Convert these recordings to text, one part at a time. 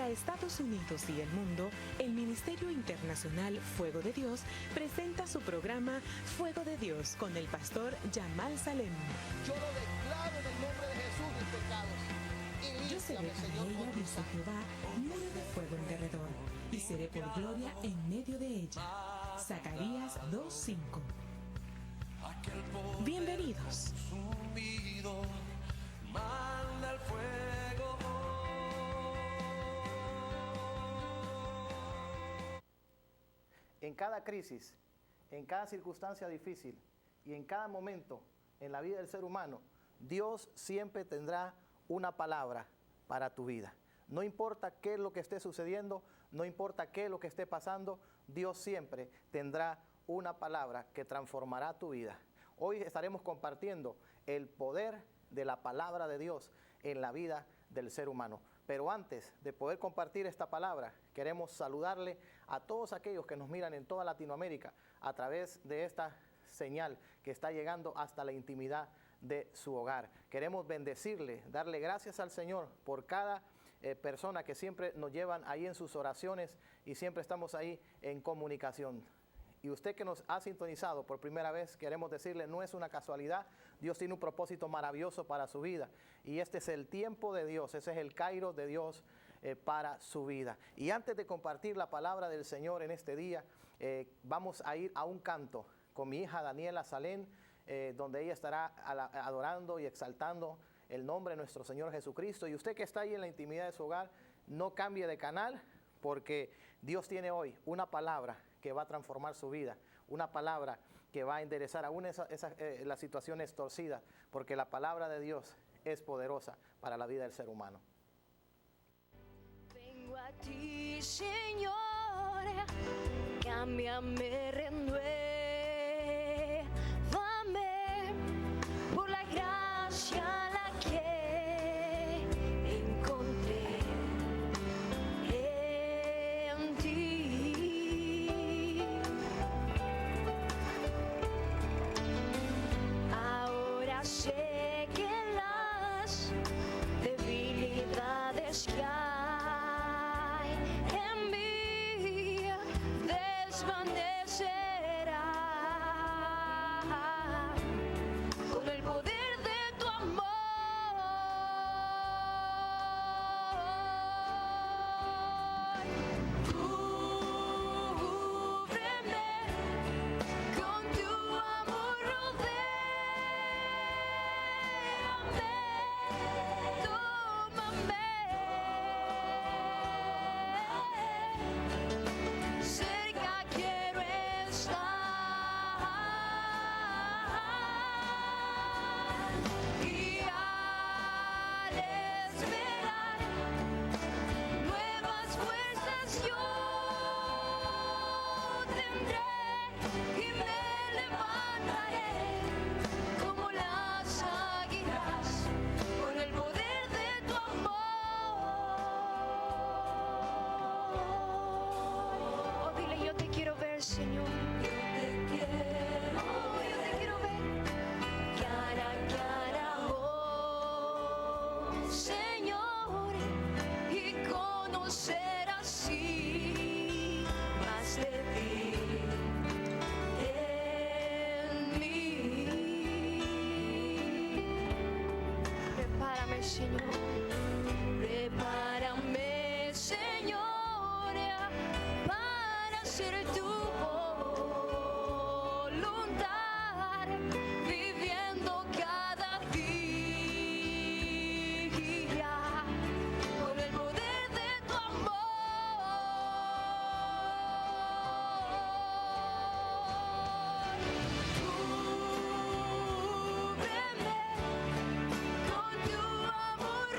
Para Estados Unidos y el mundo, el Ministerio Internacional Fuego de Dios presenta su programa Fuego de Dios con el pastor Yamal Salem. Yo lo declaro en el nombre de Jesús mis pecados. Yo seré para ella, dice Jehová, muro de fuego en derredor, y seré por gloria en medio de ella. Zacarías 2:5. Bienvenidos. Manda el fuego. En cada crisis, en cada circunstancia difícil y en cada momento en la vida del ser humano, Dios siempre tendrá una palabra para tu vida. No importa qué es lo que esté sucediendo, no importa qué es lo que esté pasando, Dios siempre tendrá una palabra que transformará tu vida. Hoy estaremos compartiendo el poder de la palabra de Dios en la vida del ser humano. Pero antes de poder compartir esta palabra, queremos saludarle a todos aquellos que nos miran en toda Latinoamérica a través de esta señal que está llegando hasta la intimidad de su hogar. Queremos bendecirle, darle gracias al Señor por cada persona que siempre nos llevan ahí en sus oraciones y siempre estamos ahí en comunicación. Y usted que nos ha sintonizado por primera vez, queremos decirle, no es una casualidad, Dios tiene un propósito maravilloso para su vida. Y este es el tiempo de Dios, ese es el kairos de Dios para su vida. Y antes de compartir la palabra del Señor en este día, vamos a ir a un canto con mi hija Daniela Salem, donde ella estará adorando y exaltando el nombre de nuestro Señor Jesucristo. Y usted que está ahí en la intimidad de su hogar, no cambie de canal, porque Dios tiene hoy una palabra que va a transformar su vida, una palabra que va a enderezar aún las situaciones torcidas, porque la palabra de Dios es poderosa para la vida del ser humano. Vengo a ti, Señor, cámbiame, renuévame por la gracia la que encontré en ti. Ahora sé que las debilidades que hay en mí desvanecerá con el poder de tu amor. Cúbreme con tu amor, rodéame, tómame, cerca quiero estar, y al esperar nuevas fuerzas yo tendré y me levantaré como las águilas con el poder de tu amor. Oh, dile, yo te quiero ver, Señor. Yo te quiero ver cara a cara, oh Señor, y conocer así más de ti en mí. Prepárame, Señor, prepárame, Señor, para hacer tu voluntad, viviendo cada día con el poder de tu amor. Cúbreme con tu amor,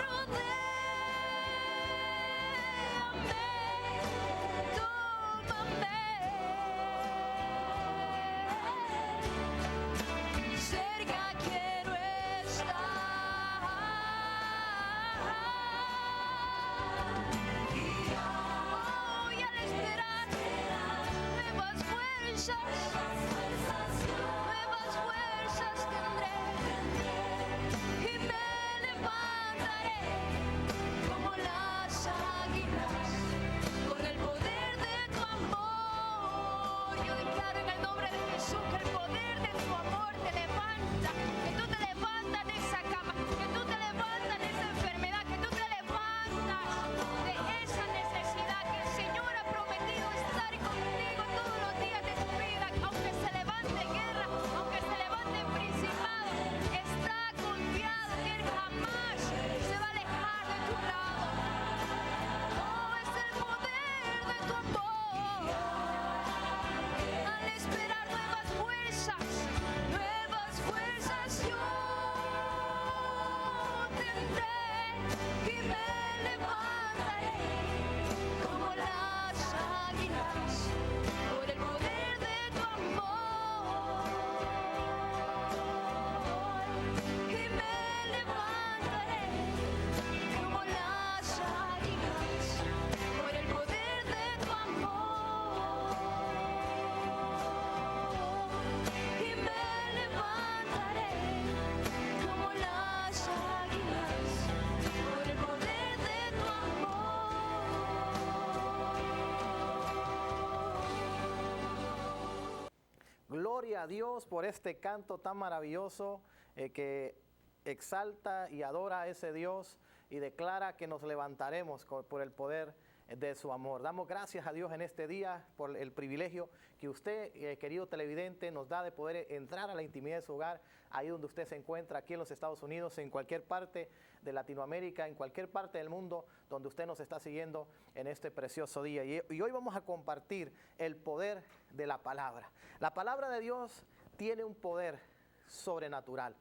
Gloria a Dios por este canto tan maravilloso que exalta y adora a ese Dios y declara que nos levantaremos por el poder de su amor. Damos gracias a Dios en este día por el privilegio que usted, querido televidente, nos da de poder entrar a la intimidad de su hogar, ahí donde usted se encuentra, aquí en los Estados Unidos, en cualquier parte de Latinoamérica, en cualquier parte del mundo donde usted nos está siguiendo en este precioso día. Y hoy vamos a compartir el poder de la palabra. La palabra de Dios tiene un poder sobrenatural.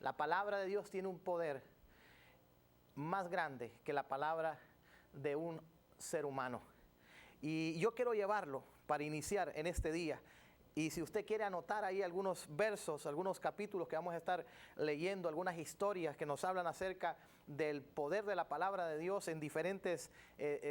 La palabra de Dios tiene un poder más grande que la palabra de un ser humano. Y yo quiero llevarlo para iniciar en este día. Y si usted quiere anotar ahí algunos versos, algunos capítulos que vamos a estar leyendo, algunas historias que nos hablan acerca del poder de la palabra de Dios en diferentes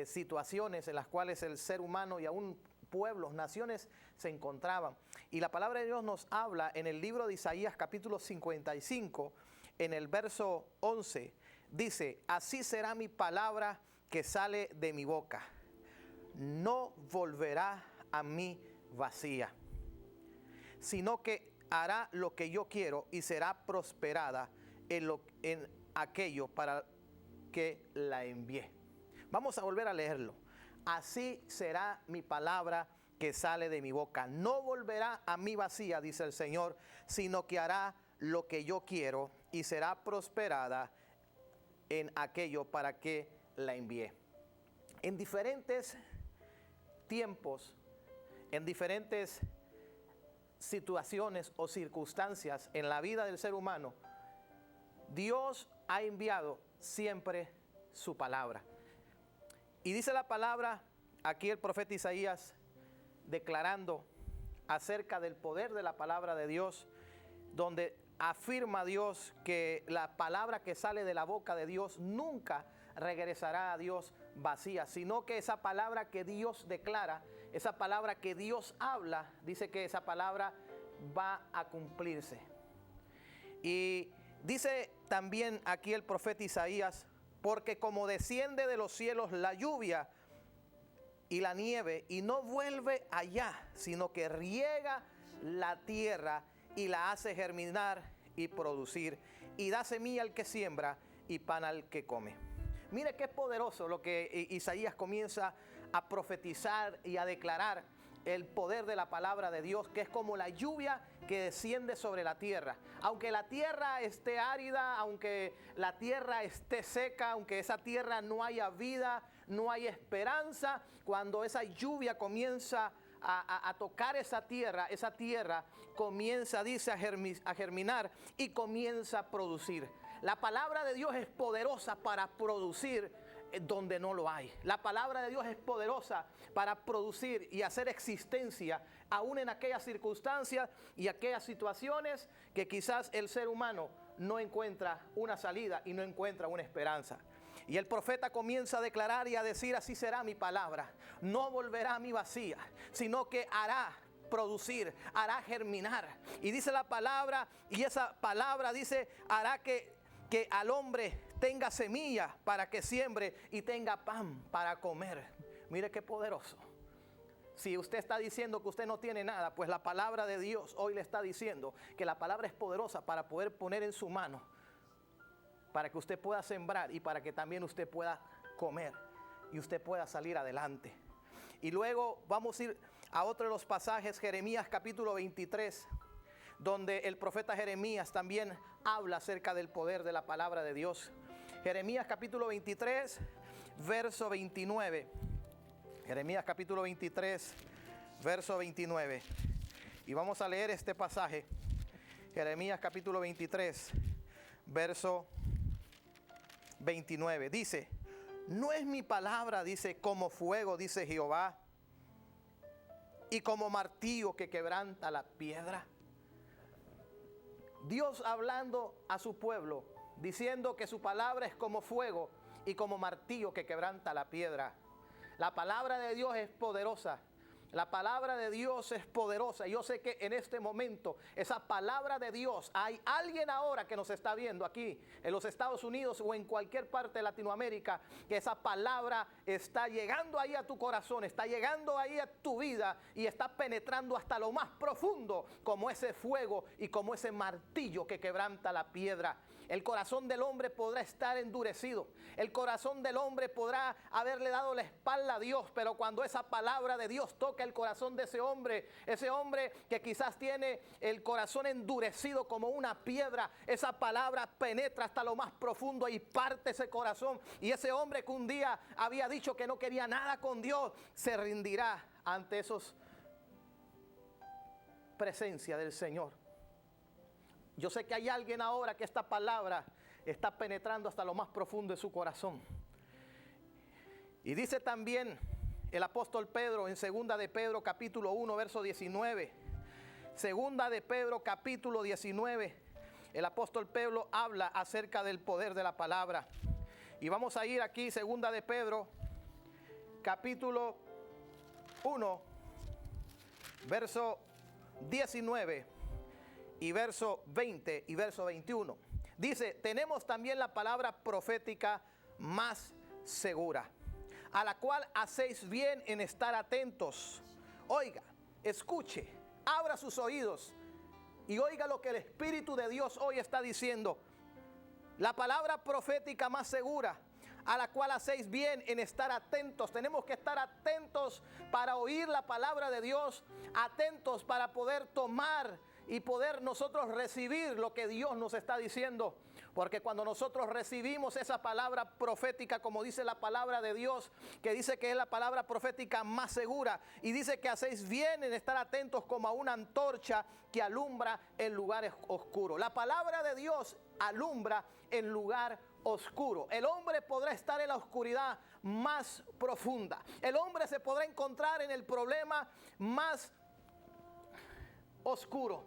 situaciones en las cuales el ser humano y aún pueblos, naciones se encontraban. Y la palabra de Dios nos habla en el libro de Isaías capítulo 55, en el verso 11, dice: así será mi palabra que sale de mi boca, no volverá a mí vacía, sino que hará lo que yo quiero y será prosperada en aquello para que la envié. Vamos a volver a leerlo. Así será mi palabra que sale de mi boca, no volverá a mí vacía, dice el Señor, sino que hará lo que yo quiero y será prosperada en aquello para que la envié. En diferentes tiempos, en diferentes situaciones o circunstancias en la vida del ser humano, Dios ha enviado siempre su palabra. Y dice la palabra, aquí el profeta Isaías, declarando acerca del poder de la palabra de Dios, donde afirma Dios que la palabra que sale de la boca de Dios nunca regresará a Dios vacía, sino que esa palabra que Dios declara, esa palabra que Dios habla, dice que esa palabra va a cumplirse. Y dice también aquí el profeta Isaías: porque como desciende de los cielos la lluvia y la nieve, y no vuelve allá, sino que riega la tierra y la hace germinar y producir, y da semilla al que siembra y pan al que come. Mire qué poderoso lo que Isaías comienza a profetizar y a declarar, el poder de la palabra de Dios, que es como la lluvia que desciende sobre la tierra. Aunque la tierra esté árida, aunque la tierra esté seca, aunque esa tierra no haya vida, no hay esperanza, cuando esa lluvia comienza a tocar esa tierra comienza, dice, a germinar y comienza a producir. La palabra de Dios es poderosa para producir donde no lo hay. La palabra de Dios es poderosa para producir y hacer existencia aún en aquellas circunstancias y aquellas situaciones que quizás el ser humano no encuentra una salida y no encuentra una esperanza. Y el profeta comienza a declarar y a decir: así será mi palabra, no volverá a mí vacía, sino que hará producir, hará germinar. Y dice la palabra, y esa palabra dice, hará que al hombre tenga semilla para que siembre y tenga pan para comer. Mire qué poderoso. Si usted está diciendo que usted no tiene nada, pues la palabra de Dios hoy le está diciendo que la palabra es poderosa para poder poner en su mano, para que usted pueda sembrar y para que también usted pueda comer y usted pueda salir adelante. Y luego vamos a ir a otro de los pasajes, Jeremías capítulo 23, donde el profeta Jeremías también habla acerca del poder de la palabra de Dios. Jeremías capítulo 23, verso 29. Jeremías capítulo 23, verso 29. Y vamos a leer este pasaje. Jeremías capítulo 23, verso 29. Dice: no es mi palabra, dice, como fuego, dice Jehová, y como martillo que quebranta la piedra. Dios hablando a su pueblo, diciendo que su palabra es como fuego y como martillo que quebranta la piedra. La palabra de Dios es poderosa La palabra de Dios es poderosa. Yo sé que en este momento esa palabra de Dios, hay alguien ahora que nos está viendo aquí en los Estados Unidos o en cualquier parte de Latinoamérica, que esa palabra está llegando ahí a tu corazón, está llegando ahí a tu vida y está penetrando hasta lo más profundo, como ese fuego y como ese martillo que quebranta la piedra. El corazón del hombre podrá estar endurecido. El corazón del hombre podrá haberle dado la espalda a Dios, pero cuando esa palabra de Dios toca el corazón de ese hombre que quizás tiene el corazón endurecido como una piedra, esa palabra penetra hasta lo más profundo y parte ese corazón. Y ese hombre que un día había dicho que no quería nada con Dios, se rendirá ante esos presencia del Señor. Yo sé que hay alguien ahora que esta palabra está penetrando hasta lo más profundo de su corazón. Y dice también el apóstol Pedro en 2 de Pedro capítulo 1 verso 19. 2 de Pedro capítulo 19. El apóstol Pedro habla acerca del poder de la palabra. Y vamos a ir aquí, 2 de Pedro capítulo 1 verso 19 y verso 20 y verso 21. Dice, tenemos también la palabra profética más segura, a la cual hacéis bien en estar atentos. Oiga, escuche, abra sus oídos y oiga lo que el Espíritu de Dios hoy está diciendo. La palabra profética más segura, a la cual hacéis bien en estar atentos. Tenemos que estar atentos para oír la palabra de Dios, atentos para poder tomar y poder nosotros recibir lo que Dios nos está diciendo. Porque cuando nosotros recibimos esa palabra profética, como dice la palabra de Dios, que dice que es la palabra profética más segura, y dice que hacéis bien en estar atentos como a una antorcha que alumbra en lugares oscuros. La palabra de Dios alumbra en lugar oscuro. El hombre podrá estar en la oscuridad más profunda. El hombre se podrá encontrar en el problema más oscuro,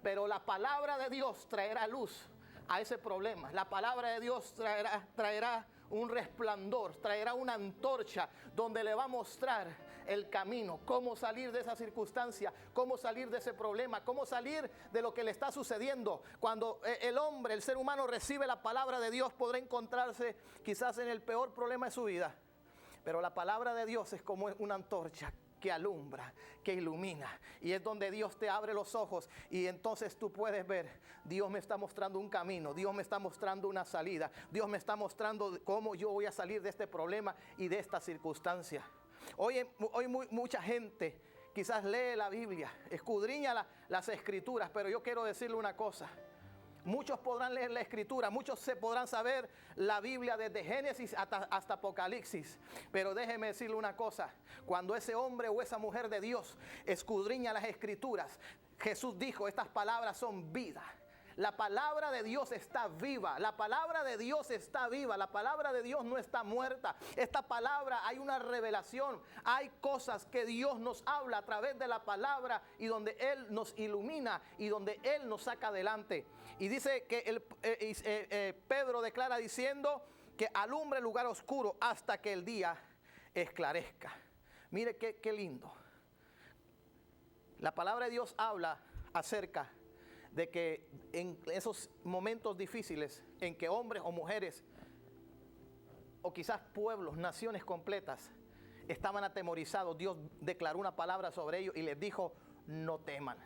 pero la palabra de Dios traerá luz a ese problema. La palabra de Dios traerá un resplandor, traerá una antorcha donde le va a mostrar el camino, cómo salir de esa circunstancia, cómo salir de ese problema, cómo salir de lo que le está sucediendo. Cuando el hombre, el ser humano recibe la palabra de Dios, podrá encontrarse quizás en el peor problema de su vida, pero la palabra de Dios es como una antorcha que alumbra, que ilumina, y es donde Dios te abre los ojos y entonces tú puedes ver, Dios me está mostrando un camino, Dios me está mostrando una salida, Dios me está mostrando cómo yo voy a salir de este problema y de esta circunstancia. Hoy mucha gente quizás lee la Biblia, escudriña las escrituras, pero yo quiero decirle una cosa. Muchos podrán leer la escritura, muchos se podrán saber la Biblia desde Génesis hasta Apocalipsis, pero déjeme decirle una cosa, cuando ese hombre o esa mujer de Dios escudriña las escrituras, Jesús dijo, estas palabras son vida. La palabra de Dios está viva, la palabra de Dios está viva, la palabra de Dios no está muerta. Esta palabra, hay una revelación, hay cosas que Dios nos habla a través de la palabra y donde Él nos ilumina y donde Él nos saca adelante. Y dice que Pedro declara diciendo que alumbre el lugar oscuro hasta que el día esclarezca. Mire qué lindo. La palabra de Dios habla acerca de que en esos momentos difíciles en que hombres o mujeres o quizás pueblos, naciones completas estaban atemorizados, Dios declaró una palabra sobre ellos y les dijo, no teman.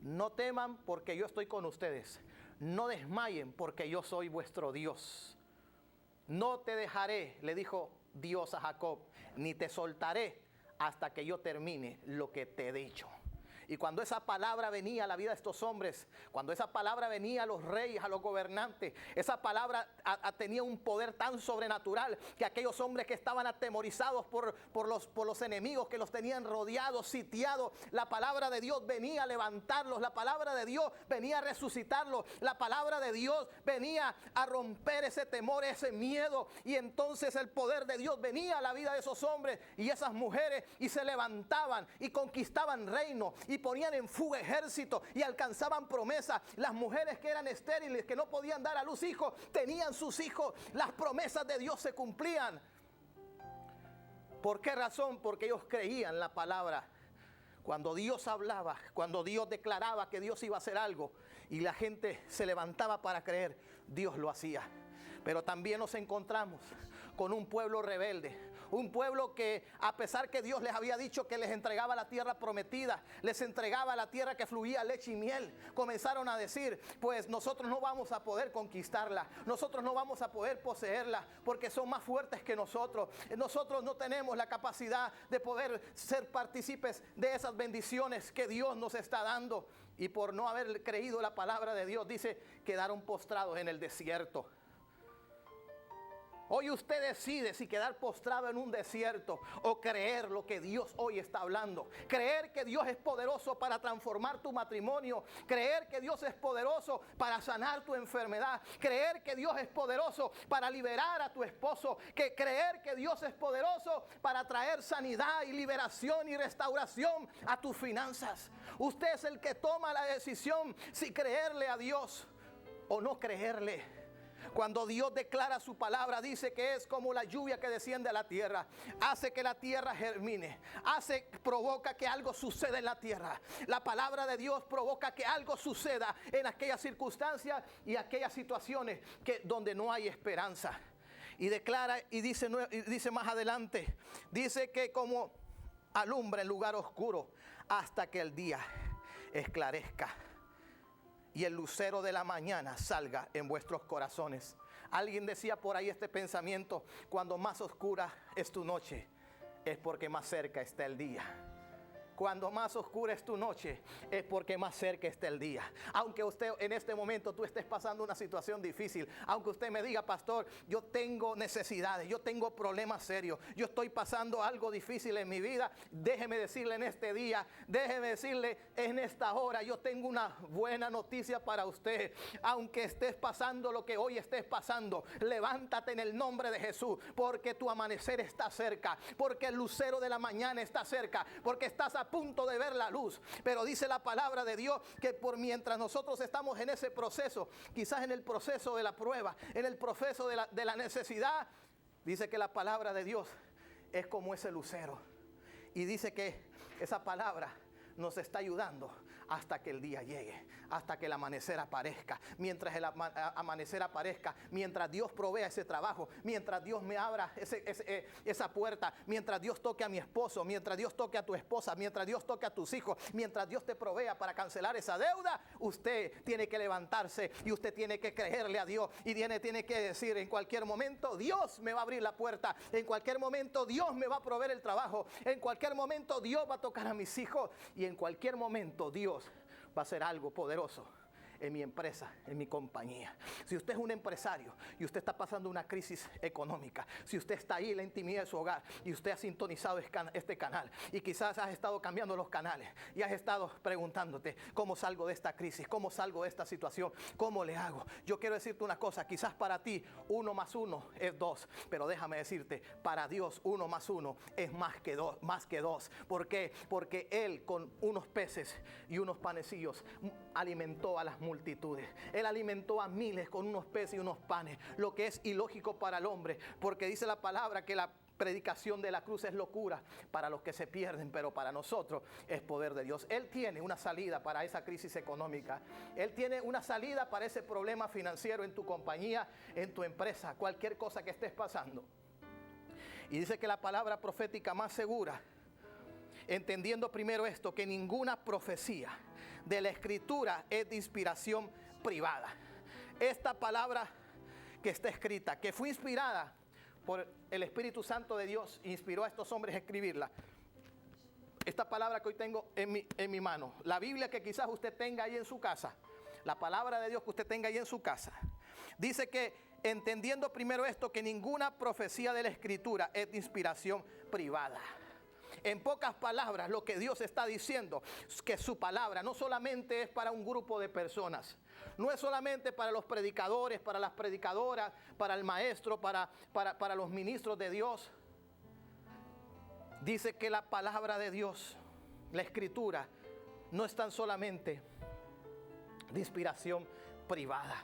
No teman porque yo estoy con ustedes. No desmayen porque yo soy vuestro Dios. No te dejaré, le dijo Dios a Jacob, ni te soltaré hasta que yo termine lo que te he dicho. Y cuando esa palabra venía a la vida de estos hombres, cuando esa palabra venía a los reyes, a los gobernantes, esa palabra tenía un poder tan sobrenatural que aquellos hombres que estaban atemorizados por los enemigos que los tenían rodeados, sitiados, la palabra de Dios venía a levantarlos, la palabra de Dios venía a resucitarlos, la palabra de Dios venía a romper ese temor, ese miedo, y entonces el poder de Dios venía a la vida de esos hombres y esas mujeres y se levantaban y conquistaban reinos y ponían en fuga ejércitos y alcanzaban promesas. Las mujeres que eran estériles, que no podían dar a luz hijos, tenían sus hijos. Las promesas de Dios se cumplían. ¿Por qué razón? Porque ellos creían la palabra. Cuando Dios hablaba, cuando Dios declaraba que Dios iba a hacer algo y la gente se levantaba para creer, Dios lo hacía. Pero también nos encontramos con un pueblo rebelde, un pueblo que, a pesar que Dios les había dicho que les entregaba la tierra prometida, les entregaba la tierra que fluía leche y miel, comenzaron a decir, pues nosotros no vamos a poder conquistarla, nosotros no vamos a poder poseerla, porque son más fuertes que nosotros. Nosotros no tenemos la capacidad de poder ser partícipes de esas bendiciones que Dios nos está dando. Y por no haber creído la palabra de Dios, dice, quedaron postrados en el desierto. Hoy usted decide si quedar postrado en un desierto o creer lo que Dios hoy está hablando. Creer que Dios es poderoso para transformar tu matrimonio. Creer que Dios es poderoso para sanar tu enfermedad. Creer que Dios es poderoso para liberar a tu esposo. Creer que Dios es poderoso para traer sanidad y liberación y restauración a tus finanzas. Usted es el que toma la decisión si creerle a Dios o no creerle. Cuando Dios declara su palabra, dice que es como la lluvia que desciende a la tierra, hace que la tierra germine, provoca que algo suceda en la tierra. La palabra de Dios provoca que algo suceda en aquellas circunstancias y aquellas situaciones donde no hay esperanza. Y declara y dice más adelante, dice que como alumbra en lugar oscuro hasta que el día esclarezca y el lucero de la mañana salga en vuestros corazones. Alguien decía por ahí este pensamiento: cuando más oscura es tu noche, es porque más cerca está el día. Cuando más oscura es tu noche, es porque más cerca está el día. Aunque usted en este momento tú estés pasando una situación difícil, aunque usted me diga, pastor, yo tengo necesidades, yo tengo problemas serios, yo estoy pasando algo difícil en mi vida, déjeme decirle en este día, déjeme decirle en esta hora, yo tengo una buena noticia para usted. Aunque estés pasando lo que hoy estés pasando, levántate en el nombre de Jesús, porque tu amanecer está cerca, porque el lucero de la mañana está cerca, porque estás a punto de ver la luz. Pero dice la palabra de Dios que por mientras nosotros estamos en ese proceso, quizás en el proceso de la prueba, en el proceso de la necesidad, dice que la palabra de Dios es como ese lucero. Y dice que esa palabra nos está ayudando hasta que el día llegue, hasta que el amanecer aparezca. Mientras el amanecer aparezca, mientras Dios provea ese trabajo, mientras Dios me abra esa puerta, mientras Dios toque a mi esposo, mientras Dios toque a tu esposa, mientras Dios toque a tus hijos, mientras Dios te provea para cancelar esa deuda, usted tiene que levantarse y usted tiene que creerle a Dios y tiene que decir: en cualquier momento Dios me va a abrir la puerta, en cualquier momento Dios me va a proveer el trabajo, en cualquier momento Dios va a tocar a mis hijos y en cualquier momento Dios va a hacer algo poderoso en mi empresa, en mi compañía. Si usted es un empresario y usted está pasando una crisis económica, si usted está ahí en la intimidad de su hogar y usted ha sintonizado este canal y quizás has estado cambiando los canales y has estado preguntándote: ¿cómo salgo de esta crisis? ¿Cómo salgo de esta situación? ¿Cómo le hago? Yo quiero decirte una cosa: quizás para ti 1 más 1 es 2, pero déjame decirte, para Dios 1 más 1 es más que 2. ¿Por qué? Porque Él con unos peces y unos panecillos alimentó a las multitudes. Él alimentó a miles con unos peces y unos panes, lo que es ilógico para el hombre, porque dice la palabra que la predicación de la cruz es locura para los que se pierden, pero para nosotros es poder de Dios. Él tiene una salida para esa crisis económica. Él tiene una salida para ese problema financiero en tu compañía, en tu empresa, cualquier cosa que estés pasando. Y dice que la palabra profética más segura, entendiendo primero esto, que ninguna profecía de la Escritura es de inspiración privada. Esta palabra que está escrita, que fue inspirada por el Espíritu Santo de Dios, inspiró a estos hombres a escribirla. Esta palabra que hoy tengo en mi mano, la Biblia que quizás usted tenga ahí en su casa, la palabra de Dios que usted tenga ahí en su casa, dice que entendiendo primero esto, que ninguna profecía de la Escritura es de inspiración privada. En pocas palabras, lo que Dios está diciendo es que su palabra no solamente es para un grupo de personas, no es solamente para los predicadores, para las predicadoras, para el maestro, para los ministros de Dios. Dice que la palabra de Dios, la Escritura, no es tan solamente de inspiración privada.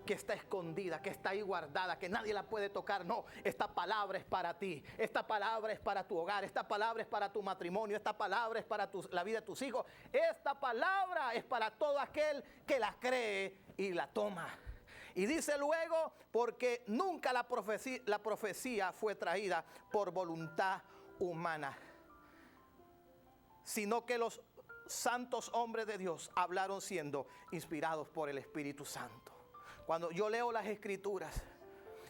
que está escondida, que está ahí guardada, que nadie la puede tocar. No, esta palabra es para ti. Esta palabra es para tu hogar. Esta palabra es para tu matrimonio. Esta palabra es para la vida de tus hijos. Esta palabra es para todo aquel que la cree y la toma. Y dice luego, porque nunca la profecía fue traída por voluntad humana, sino que los santos hombres de Dios hablaron siendo inspirados por el Espíritu Santo. Cuando yo leo las Escrituras,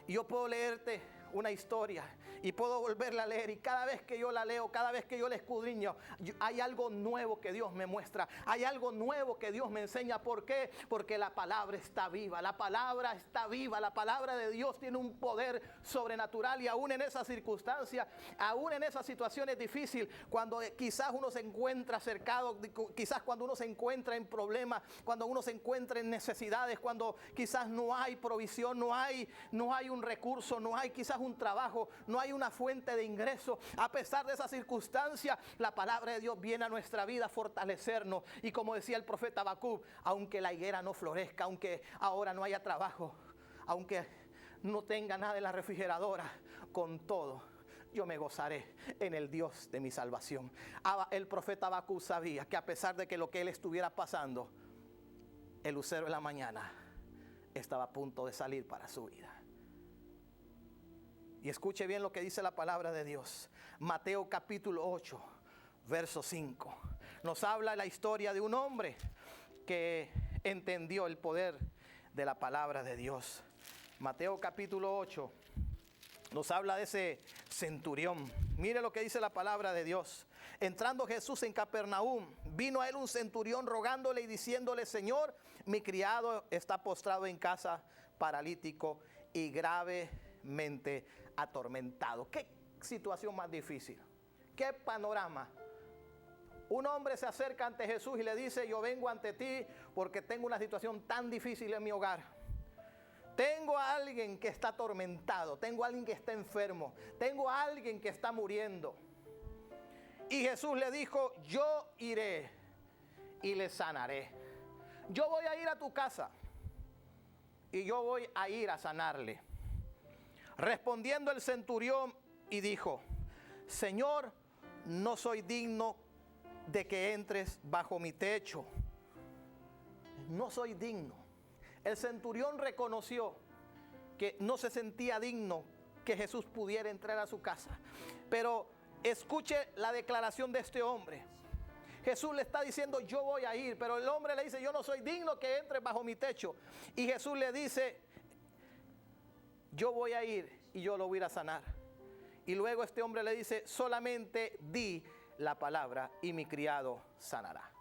yo puedo leerte una historia y puedo volverla a leer, y cada vez que yo la leo, cada vez que yo la escudriño, hay algo nuevo que Dios me muestra, hay algo nuevo que Dios me enseña. ¿Por qué? Porque la palabra está viva, la palabra está viva, la palabra de Dios tiene un poder sobrenatural. Y aún en esas circunstancias, aún en esas situaciones difíciles, cuando quizás uno se encuentra cercado, quizás cuando uno se encuentra en problemas, cuando uno se encuentra en necesidades, cuando quizás no hay provisión, no hay un recurso, no hay quizás un trabajo, no hay una fuente de ingreso, a pesar de esa circunstancia, la palabra de Dios viene a nuestra vida a fortalecernos. Y como decía el profeta Habacuc, aunque la higuera no florezca, aunque ahora no haya trabajo, aunque no tenga nada en la refrigeradora, con todo yo me gozaré en el Dios de mi salvación. El profeta Habacuc sabía que a pesar de que lo que él estuviera pasando, el lucero de la mañana estaba a punto de salir para su vida. Y escuche bien lo que dice la palabra de Dios. Mateo capítulo 8, verso 5. Nos habla la historia de un hombre que entendió el poder de la palabra de Dios. Mateo capítulo 8 nos habla de ese centurión. Mire lo que dice la palabra de Dios. Entrando Jesús en Capernaum, vino a él un centurión rogándole y diciéndole: Señor, mi criado está postrado en casa, paralítico y gravemente atormentado. Qué situación más difícil, qué panorama. Un hombre se acerca ante Jesús y le dice: yo vengo ante ti porque tengo una situación tan difícil en mi hogar. Tengo a alguien que está atormentado, tengo a alguien que está enfermo, tengo a alguien que está muriendo. Y Jesús le dijo: yo iré y le sanaré. Yo voy a ir a tu casa y yo voy a ir a sanarle. Respondiendo el centurión y dijo: Señor, no soy digno de que entres bajo mi techo. No soy digno. El centurión reconoció que no se sentía digno que Jesús pudiera entrar a su casa. Pero escuche la declaración de este hombre. Jesús le está diciendo: yo voy a ir, pero el hombre le dice: yo no soy digno que entres bajo mi techo. Y Jesús le dice: yo voy a ir y yo lo voy a ir a sanar. Y luego este hombre le dice: solamente di la palabra y mi criado sanará.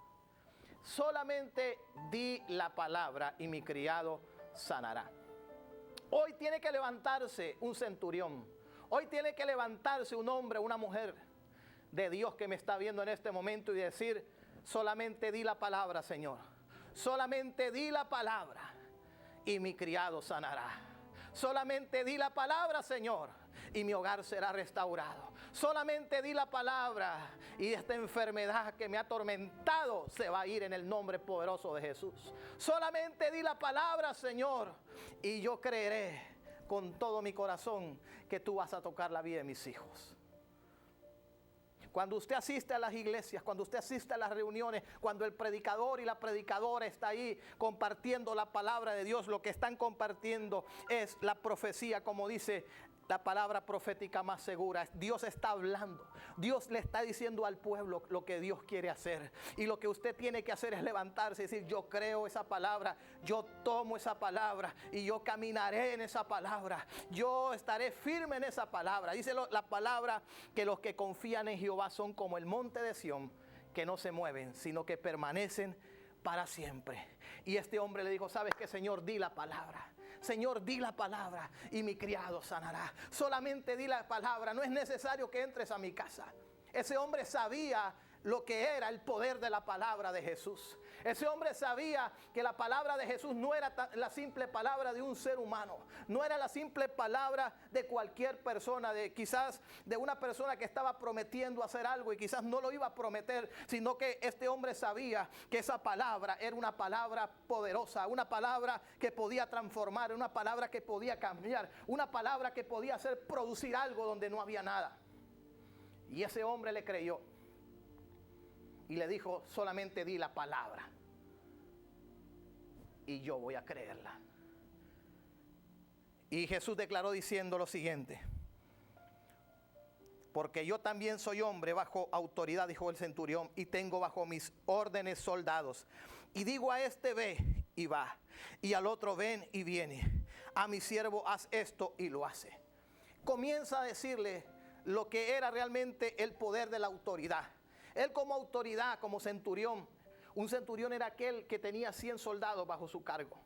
Solamente di la palabra y mi criado sanará. Hoy tiene que levantarse un centurión. Hoy tiene que levantarse un hombre, una mujer de Dios que me está viendo en este momento y decir: solamente di la palabra, Señor. Solamente di la palabra y mi criado sanará. Solamente di la palabra, Señor, y mi hogar será restaurado. Solamente di la palabra y esta enfermedad que me ha atormentado se va a ir en el nombre poderoso de Jesús. Solamente di la palabra, Señor, y yo creeré con todo mi corazón que tú vas a tocar la vida de mis hijos. Cuando usted asiste a las iglesias, cuando usted asiste a las reuniones, cuando el predicador y la predicadora está ahí compartiendo la palabra de Dios, lo que están compartiendo es la profecía, como dice la palabra profética más segura. Dios está hablando. Dios le está diciendo al pueblo lo que Dios quiere hacer. Y lo que usted tiene que hacer es levantarse y decir: yo creo esa palabra, yo tomo esa palabra y yo caminaré en esa palabra. Yo estaré firme en esa palabra. Dice la palabra que los que confían en Jehová son como el monte de Sión, que no se mueven, sino que permanecen para siempre. Y este hombre le dijo: ¿sabes qué, Señor? Di la palabra. Señor, di la palabra y mi criado sanará. Solamente di la palabra. No es necesario que entres a mi casa. Ese hombre sabía lo que era el poder de la palabra de Jesús. Ese hombre sabía que la palabra de Jesús no era la simple palabra de un ser humano, no era la simple palabra de cualquier persona, de quizás de una persona que estaba prometiendo hacer algo y quizás no lo iba a prometer, sino que este hombre sabía que esa palabra era una palabra poderosa, una palabra que podía transformar, una palabra que podía cambiar, una palabra que podía hacer producir algo donde no había nada. Y ese hombre le creyó y le dijo: solamente di la palabra y yo voy a creerla. Y Jesús declaró diciendo lo siguiente: porque yo también soy hombre bajo autoridad, dijo el centurión, y tengo bajo mis órdenes soldados. Y digo a este: ve y va, y al otro: ven y viene. A mi siervo: haz esto, y lo hace. Comienza a decirle lo que era realmente el poder de la autoridad. Él como autoridad, como centurión, un centurión era aquel que tenía 100 soldados bajo su cargo.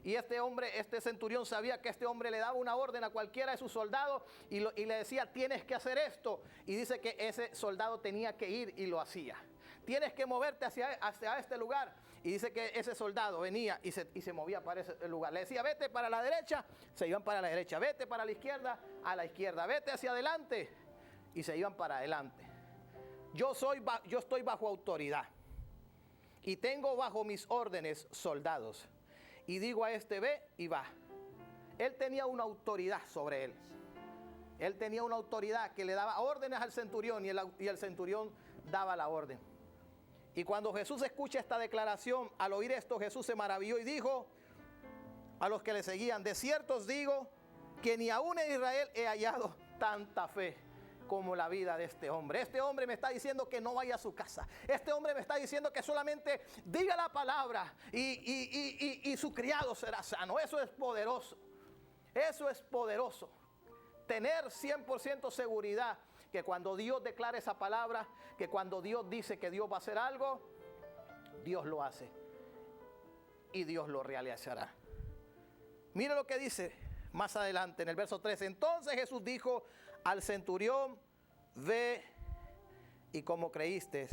Y este hombre, este centurión, sabía que este hombre le daba una orden a cualquiera de sus soldados y le decía: tienes que hacer esto. Y dice que ese soldado tenía que ir y lo hacía. Tienes que moverte hacia este lugar. Y dice que ese soldado venía y se movía para ese lugar. Le decía: vete para la derecha, se iban para la derecha. Vete para la izquierda, a la izquierda. Vete hacia adelante, y se iban para adelante. Yo estoy bajo autoridad y tengo bajo mis órdenes soldados. Y digo a este: ve y va. Él tenía una autoridad sobre él. Él tenía una autoridad que le daba órdenes al centurión, y el centurión daba la orden. Y cuando Jesús escucha esta declaración, al oír esto, Jesús se maravilló y dijo a los que le seguían: de cierto os digo que ni aún en Israel he hallado tanta fe como la vida de este hombre. Este hombre me está diciendo que no vaya a su casa. Este hombre me está diciendo que solamente diga la palabra y su criado será sano. Eso es poderoso. Eso es poderoso. Tener 100% seguridad que cuando Dios declara esa palabra, que cuando Dios dice que Dios va a hacer algo, Dios lo hace y Dios lo realizará. Mira lo que dice más adelante en el verso 13. Entonces Jesús dijo al centurión: ve, y como creíste,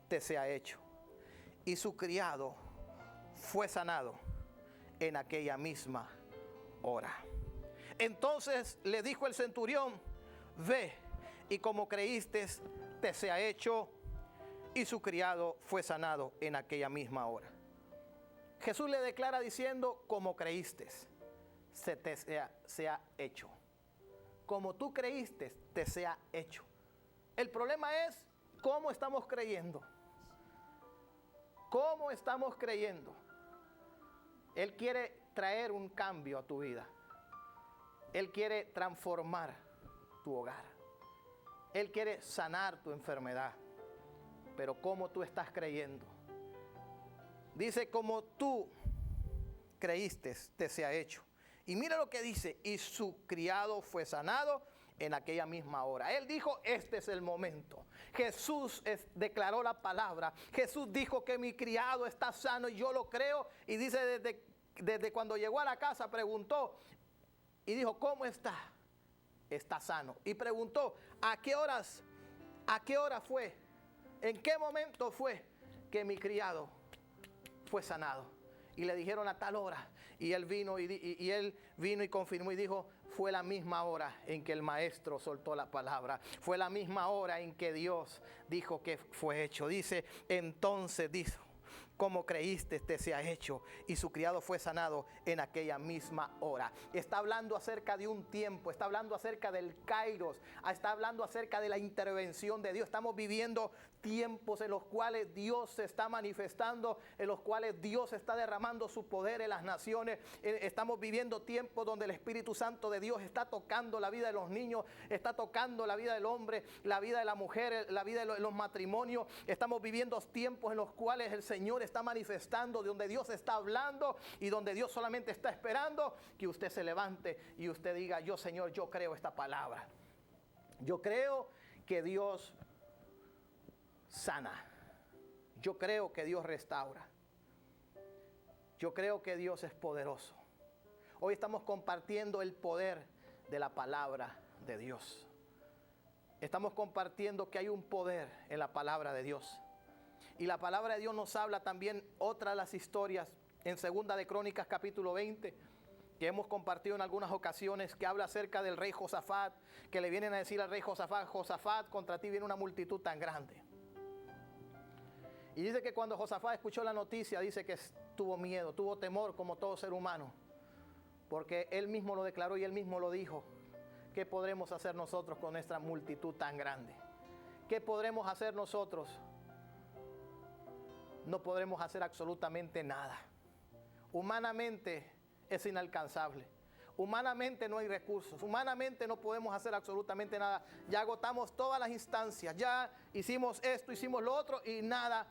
te sea hecho. Y su criado fue sanado en aquella misma hora. Entonces le dijo el centurión: ve, y como creíste, te sea hecho. Y su criado fue sanado en aquella misma hora. Jesús le declara diciendo: como creíste, se te sea hecho. Como tú creíste, te sea hecho. El problema es cómo estamos creyendo. ¿Cómo estamos creyendo? Él quiere traer un cambio a tu vida. Él quiere transformar tu hogar. Él quiere sanar tu enfermedad. Pero ¿cómo tú estás creyendo? Dice: como tú creíste, te sea hecho. Y mira lo que dice: y su criado fue sanado en aquella misma hora. Él dijo: este es el momento. Jesús declaró la palabra. Jesús dijo que mi criado está sano, y yo lo creo. Y dice, desde cuando llegó a la casa preguntó y dijo: ¿cómo está? Está sano. Y preguntó: ¿a qué hora fue? ¿En qué momento fue que mi criado fue sanado? Y le dijeron: a tal hora. Y él vino y confirmó y dijo: fue la misma hora en que el maestro soltó la palabra. Fue la misma hora en que Dios dijo que fue hecho. Dice: entonces dijo: como creíste, te sea hecho. Y su criado fue sanado en aquella misma hora. Está hablando acerca de un tiempo. Está hablando acerca del Kairos. Está hablando acerca de la intervención de Dios. Estamos viviendo tiempos en los cuales Dios se está manifestando, en los cuales Dios está derramando su poder en las naciones. Estamos viviendo tiempos donde el Espíritu Santo de Dios está tocando la vida de los niños, está tocando la vida del hombre, la vida de la mujer, la vida de los matrimonios. Estamos viviendo tiempos en los cuales el Señor está manifestando, donde Dios está hablando y donde Dios solamente está esperando que usted se levante y usted diga: yo, Señor, yo creo esta palabra. Yo creo que Dios sana. Yo creo que Dios restaura. Yo creo que Dios es poderoso. Hoy estamos compartiendo el poder de la palabra de Dios. estamos compartiendo que hay un poder en la palabra de Dios. Y la palabra de Dios nos habla también otra de las historias en Segunda de Crónicas capítulo 20, que hemos compartido en algunas ocasiones, que habla acerca del rey Josafat, que le vienen a decir al rey Josafat: Josafat, contra ti viene una multitud tan grande. Y dice que cuando Josafat escuchó la noticia, dice que tuvo miedo, tuvo temor como todo ser humano, porque él mismo lo declaró y él mismo lo dijo. ¿Qué podremos hacer nosotros con esta multitud tan grande? ¿Qué podremos hacer nosotros? No podremos hacer absolutamente nada. Humanamente es inalcanzable. Humanamente no hay recursos. Humanamente no podemos hacer absolutamente nada. Ya agotamos todas las instancias. Ya hicimos esto, hicimos lo otro y nada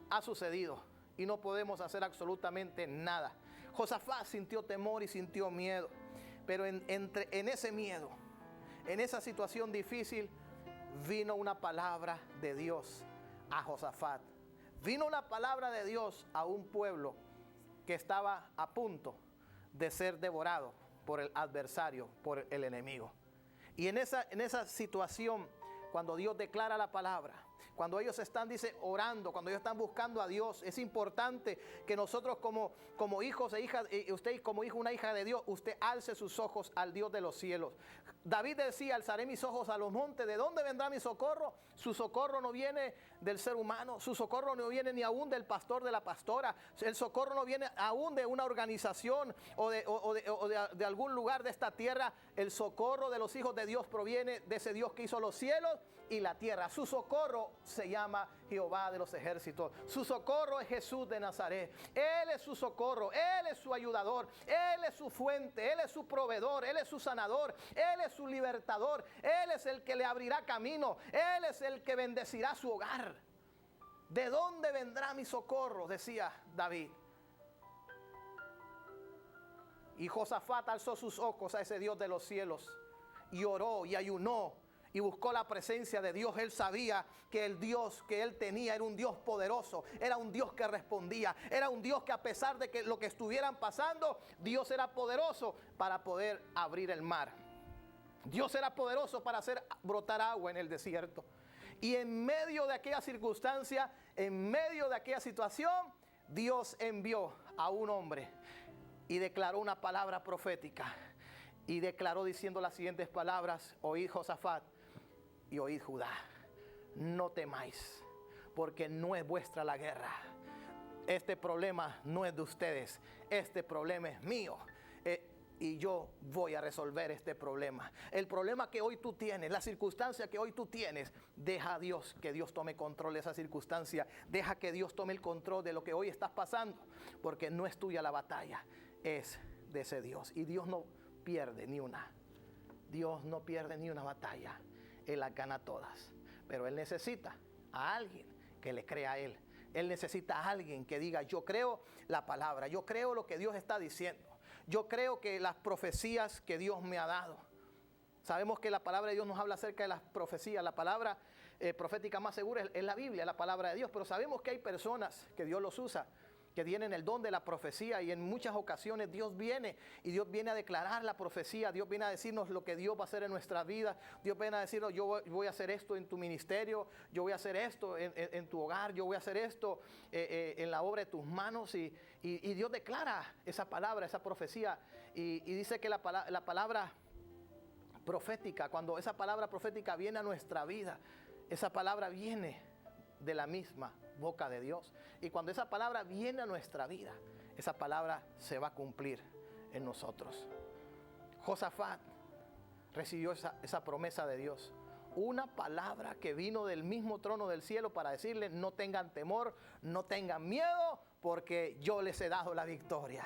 ha sucedido. Y no podemos hacer absolutamente nada. Josafat sintió temor y sintió miedo. Pero en ese miedo, en esa situación difícil, vino una palabra de Dios a Josafat. Vino una palabra de Dios a un pueblo que estaba a punto de ser devorado por el adversario, por el enemigo. Y en esa situación, cuando Dios declara la palabra, cuando ellos están, dice, orando, cuando ellos están buscando a Dios, es importante que nosotros como hijos e hijas, usted como hijo, una hija de Dios, usted alce sus ojos al Dios de los cielos. David decía: alzaré mis ojos a los montes. ¿De dónde vendrá mi socorro? Su socorro no viene del ser humano. Su socorro no viene ni aún del pastor, de la pastora. El socorro no viene aún de una organización o de algún lugar de esta tierra. El socorro de los hijos de Dios proviene de ese Dios que hizo los cielos y la tierra. Su socorro se llama Jehová de los ejércitos. Su socorro es Jesús de Nazaret. Él es su socorro, Él es su ayudador, Él es su fuente, Él es su proveedor, Él es su sanador, Él es su libertador, Él es el que le abrirá camino, Él es el que bendecirá su hogar. ¿De dónde vendrá mi socorro?, decía David. Y Josafat alzó sus ojos a ese Dios de los cielos y oró y ayunó y buscó la presencia de Dios. Él sabía que el Dios que él tenía era un Dios poderoso, era un Dios que respondía, era un Dios que, a pesar de que lo que estuvieran pasando, Dios era poderoso para poder abrir el mar. Dios era poderoso para hacer brotar agua en el desierto. Y en medio de aquella circunstancia, en medio de aquella situación, Dios envió a un hombre y declaró una palabra profética. Y declaró diciendo las siguientes palabras: oíd Josafat y oíd Judá, no temáis, porque no es vuestra la guerra. Este problema no es de ustedes, este problema es mío. Y yo voy a resolver este problema. El problema que hoy tú tienes, la circunstancia que hoy tú tienes, deja a Dios, que Dios tome control de esa circunstancia. Deja que Dios tome el control de lo que hoy estás pasando, porque no es tuya la batalla, es de ese Dios. Y Dios no pierde ni una. Dios no pierde ni una batalla. Él las gana todas. Pero Él necesita a alguien que le crea a Él. Él necesita a alguien que diga: yo creo la palabra, yo creo lo que Dios está diciendo, yo creo que las profecías que Dios me ha dado. Sabemos que la palabra de Dios nos habla acerca de las profecías. La palabra profética más segura es la Biblia, la palabra de Dios. Pero sabemos que hay personas que Dios los usa, que tienen el don de la profecía, y en muchas ocasiones Dios viene a declarar la profecía. Dios viene a decirnos lo que Dios va a hacer en nuestra vida. Dios viene a decirnos: yo voy a hacer esto en tu ministerio, yo voy a hacer esto en tu hogar, yo voy a hacer esto en la obra de tus manos. Y Dios declara esa palabra, esa profecía, y dice que la palabra profética, cuando esa palabra profética viene a nuestra vida, esa palabra viene de la misma boca de Dios. Y cuando esa palabra viene a nuestra vida, esa palabra se va a cumplir en nosotros. Josafat recibió esa promesa de Dios, una palabra que vino del mismo trono del cielo para decirle: no tengan temor, no tengan miedo, porque yo les he dado la victoria.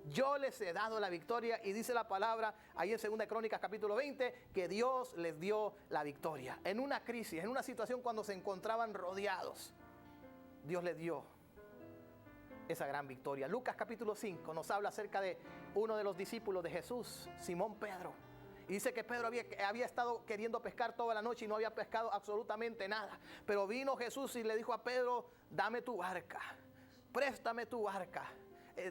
Yo les he dado la victoria. Y dice la palabra ahí en 2 Crónicas capítulo 20 que Dios les dio la victoria. En una crisis, en una situación cuando se encontraban rodeados, Dios les dio esa gran victoria. Lucas capítulo 5 nos habla acerca de uno de los discípulos de Jesús, Simón Pedro. Y dice que Pedro había estado queriendo pescar toda la noche y no había pescado absolutamente nada. Pero vino Jesús y le dijo a Pedro: dame tu barca, préstame tu barca.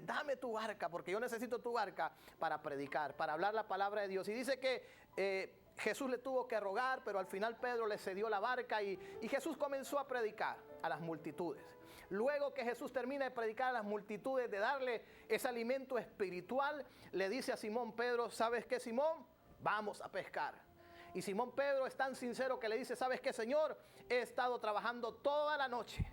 dame tu barca, porque yo necesito tu barca para predicar, para hablar la palabra de Dios. Y dice que Jesús le tuvo que rogar, pero al final Pedro le cedió la barca y Jesús comenzó a predicar a las multitudes. Luego que Jesús termina de predicar a las multitudes, de darle ese alimento espiritual, le dice a Simón Pedro, ¿sabes qué, Simón? Vamos a pescar. Y Simón Pedro es tan sincero que le dice, ¿sabes qué, Señor? He estado trabajando toda la noche.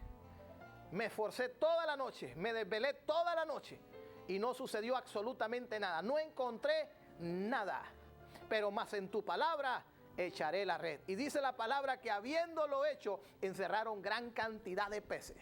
Me esforcé toda la noche, me desvelé toda la noche y no sucedió absolutamente nada. No encontré nada, pero más en tu palabra echaré la red. Y dice la palabra que habiéndolo hecho, encerraron gran cantidad de peces.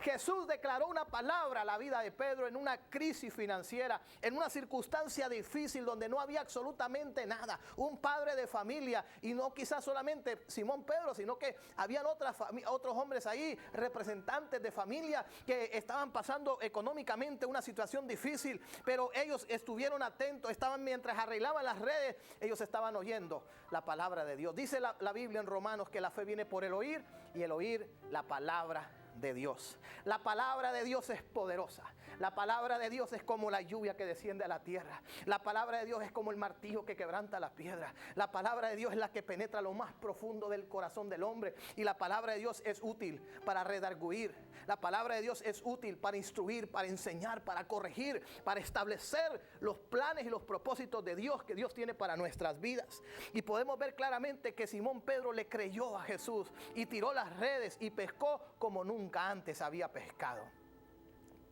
Jesús declaró una palabra a la vida de Pedro en una crisis financiera, en una circunstancia difícil donde no había absolutamente nada. Un padre de familia, y no quizás solamente Simón Pedro, sino que habían otros hombres ahí, representantes de familia que estaban pasando económicamente una situación difícil, pero ellos estuvieron atentos, estaban mientras arreglaban las redes, ellos estaban oyendo la palabra de Dios. Dice la Biblia en Romanos que la fe viene por el oír y el oír la palabra de Dios. La palabra de Dios es poderosa. La palabra de Dios es como la lluvia que desciende a la tierra. La palabra de Dios es como el martillo que quebranta la piedra. La palabra de Dios es la que penetra lo más profundo del corazón del hombre. Y la palabra de Dios es útil para redarguir. La palabra de Dios es útil para instruir, para enseñar, para corregir, para establecer los planes y los propósitos de Dios que Dios tiene para nuestras vidas. Y podemos ver claramente que Simón Pedro le creyó a Jesús y tiró las redes y pescó como nunca antes había pescado.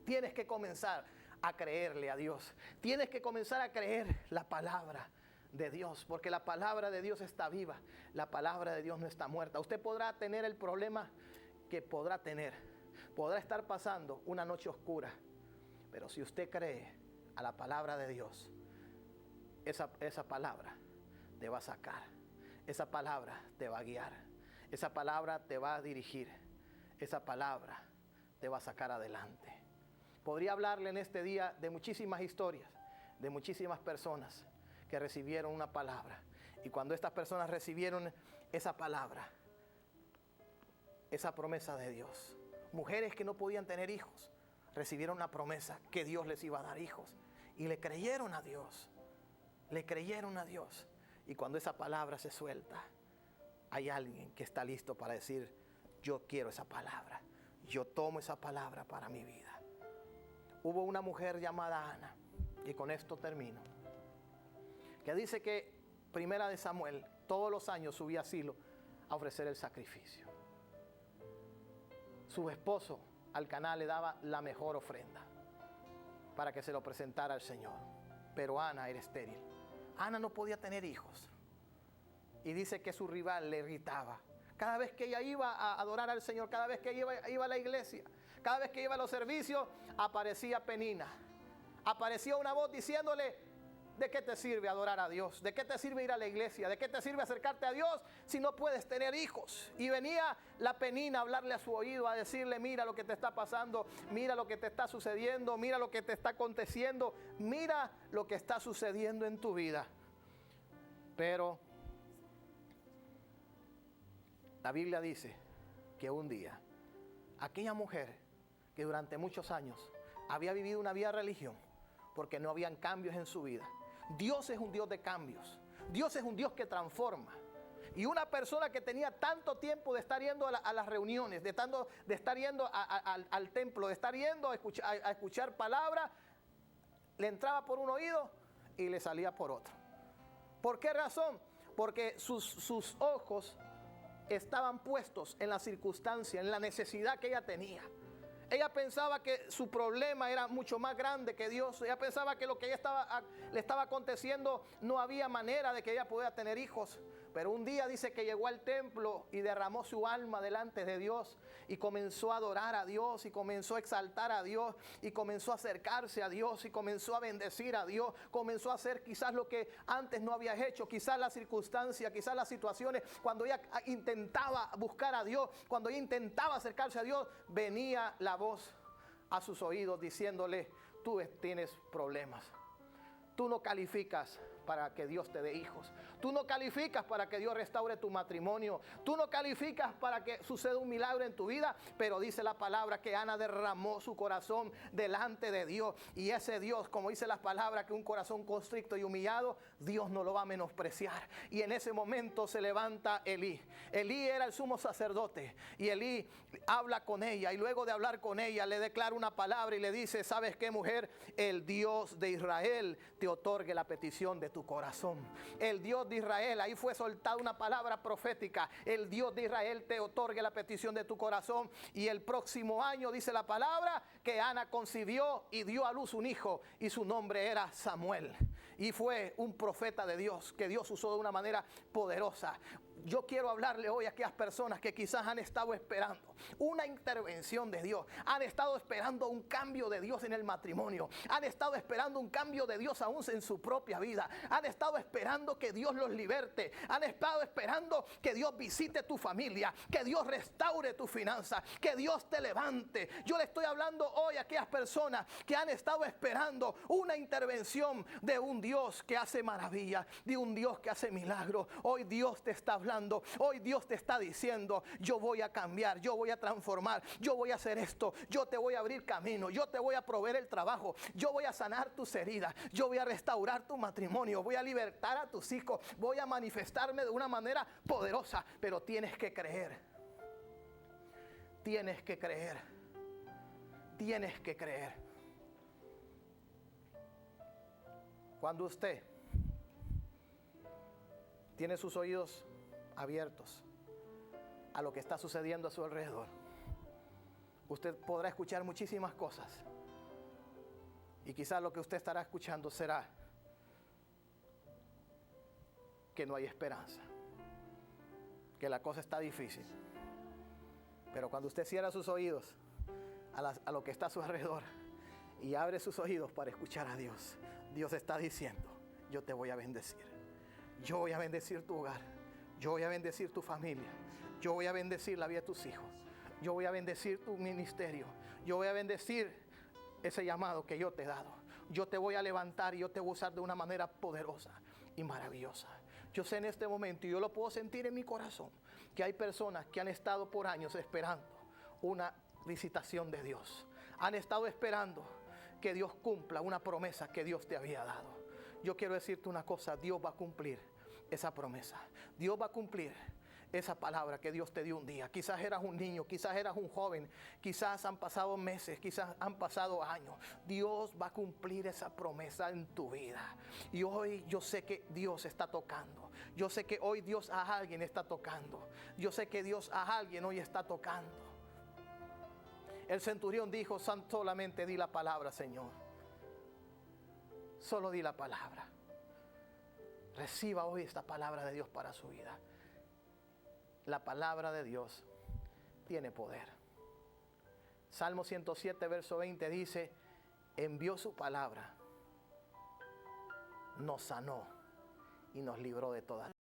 Tienes que comenzar a creerle a Dios. Tienes que comenzar a creer la palabra de Dios, porque la palabra de Dios está viva. La palabra de Dios no está muerta. Usted podrá tener el problema que podrá tener. Podrá estar pasando una noche oscura. Pero si usted cree a la palabra de Dios, esa palabra te va a sacar. Esa palabra te va a guiar. Esa palabra te va a dirigir. Esa palabra te va a sacar adelante. Podría hablarle en este día de muchísimas historias, de muchísimas personas que recibieron una palabra. Y cuando estas personas recibieron esa palabra, esa promesa de Dios, mujeres que no podían tener hijos, recibieron una promesa que Dios les iba a dar hijos. Y le creyeron a Dios, le creyeron a Dios. Y cuando esa palabra se suelta, hay alguien que está listo para decir, yo quiero esa palabra, yo tomo esa palabra para mi vida. Hubo una mujer llamada Ana, y con esto termino, que dice que Primera de Samuel todos los años subía a Silo a ofrecer el sacrificio. Su esposo Alcaná le daba la mejor ofrenda para que se lo presentara al Señor, pero Ana era estéril. Ana no podía tener hijos y dice que su rival le irritaba. Cada vez que ella iba a adorar al Señor, cada vez que iba a la iglesia, cada vez que iba a los servicios, aparecía Penina. Aparecía una voz diciéndole, ¿de qué te sirve adorar a Dios? ¿De qué te sirve ir a la iglesia? ¿De qué te sirve acercarte a Dios si no puedes tener hijos? Y venía la Penina a hablarle a su oído, a decirle, mira lo que te está pasando, mira lo que te está sucediendo, mira lo que te está aconteciendo, mira lo que está sucediendo en tu vida. Pero la Biblia dice que un día, aquella mujer que durante muchos años había vivido una vida de religión, porque no habían cambios en su vida. Dios es un Dios de cambios. Dios es un Dios que transforma. Y una persona que tenía tanto tiempo de estar yendo a las reuniones, de estar yendo al templo, de estar yendo a escuchar palabra, le entraba por un oído y le salía por otro. ¿Por qué razón? Porque sus ojos estaban puestos en la circunstancia, en la necesidad que ella tenía. Ella pensaba que su problema era mucho más grande que Dios. Ella pensaba que lo que le estaba aconteciendo no había manera de que ella pudiera tener hijos. Pero un día dice que llegó al templo y derramó su alma delante de Dios y comenzó a adorar a Dios y comenzó a exaltar a Dios y comenzó a acercarse a Dios y comenzó a bendecir a Dios. Comenzó a hacer quizás lo que antes no había hecho, quizás la circunstancia, quizás las situaciones. Cuando ella intentaba buscar a Dios, cuando ella intentaba acercarse a Dios, venía la voz a sus oídos diciéndole, tú tienes problemas, tú no calificas para que Dios te dé hijos. Tú no calificas para que Dios restaure tu matrimonio. Tú no calificas para que suceda un milagro en tu vida. Pero dice la palabra que Ana derramó su corazón delante de Dios. Y ese Dios, como dice la palabra, que un corazón constricto y humillado, Dios no lo va a menospreciar. Y en ese momento se levanta Elí. Elí era el sumo sacerdote. Y Elí habla con ella. Y luego de hablar con ella, le declara una palabra y le dice: ¿sabes qué, mujer? El Dios de Israel te otorgue la petición de tu corazón. El Dios de Israel, ahí fue soltada una palabra profética. El Dios de Israel te otorgue la petición de tu corazón. Y el próximo año dice la palabra que Ana concibió y dio a luz un hijo, y su nombre era Samuel. Y fue un profeta de Dios que Dios usó de una manera poderosa. Yo quiero hablarle hoy a aquellas personas que quizás han estado esperando una intervención de Dios. Han estado esperando un cambio de Dios en el matrimonio. Han estado esperando un cambio de Dios aún en su propia vida. Han estado esperando que Dios los liberte. Han estado esperando que Dios visite tu familia. Que Dios restaure tu finanza. Que Dios te levante. Yo le estoy hablando hoy a aquellas personas que han estado esperando una intervención de un Dios que hace maravillas. De un Dios que hace milagros. Hoy Dios te está hablando. Hoy Dios te está diciendo: yo voy a cambiar, yo voy a transformar, yo voy a hacer esto, yo te voy a abrir camino, yo te voy a proveer el trabajo, yo voy a sanar tus heridas, yo voy a restaurar tu matrimonio, voy a libertar a tus hijos, voy a manifestarme de una manera poderosa. Pero tienes que creer, tienes que creer, tienes que creer. Cuando usted tiene sus oídos abiertos a lo que está sucediendo a su alrededor, usted podrá escuchar muchísimas cosas. Y quizás lo que usted estará escuchando será que no hay esperanza, que la cosa está difícil. Pero cuando usted cierra sus oídos a lo que está a su alrededor y abre sus oídos para escuchar a Dios, Dios está diciendo: yo te voy a bendecir. Yo voy a bendecir tu hogar. Yo voy a bendecir tu familia. Yo voy a bendecir la vida de tus hijos. Yo voy a bendecir tu ministerio. Yo voy a bendecir ese llamado que yo te he dado. Yo te voy a levantar y yo te voy a usar de una manera poderosa y maravillosa. Yo sé en este momento, y yo lo puedo sentir en mi corazón, que hay personas que han estado por años esperando una visitación de Dios. Han estado esperando que Dios cumpla una promesa que Dios te había dado. Yo quiero decirte una cosa: Dios va a cumplir esa promesa. Dios va a cumplir esa palabra que Dios te dio un día. Quizás eras un niño, quizás eras un joven, quizás han pasado meses, quizás han pasado años. Dios va a cumplir esa promesa en tu vida. Y hoy yo sé que Dios está tocando. Yo sé que hoy Dios a alguien está tocando. Yo sé que Dios a alguien hoy está tocando. El centurión dijo: solamente di la palabra, Señor. Solo di la palabra. Reciba hoy esta palabra de Dios para su vida. La palabra de Dios tiene poder. Salmo 107, verso 20 dice: envió su palabra, nos sanó y nos libró de toda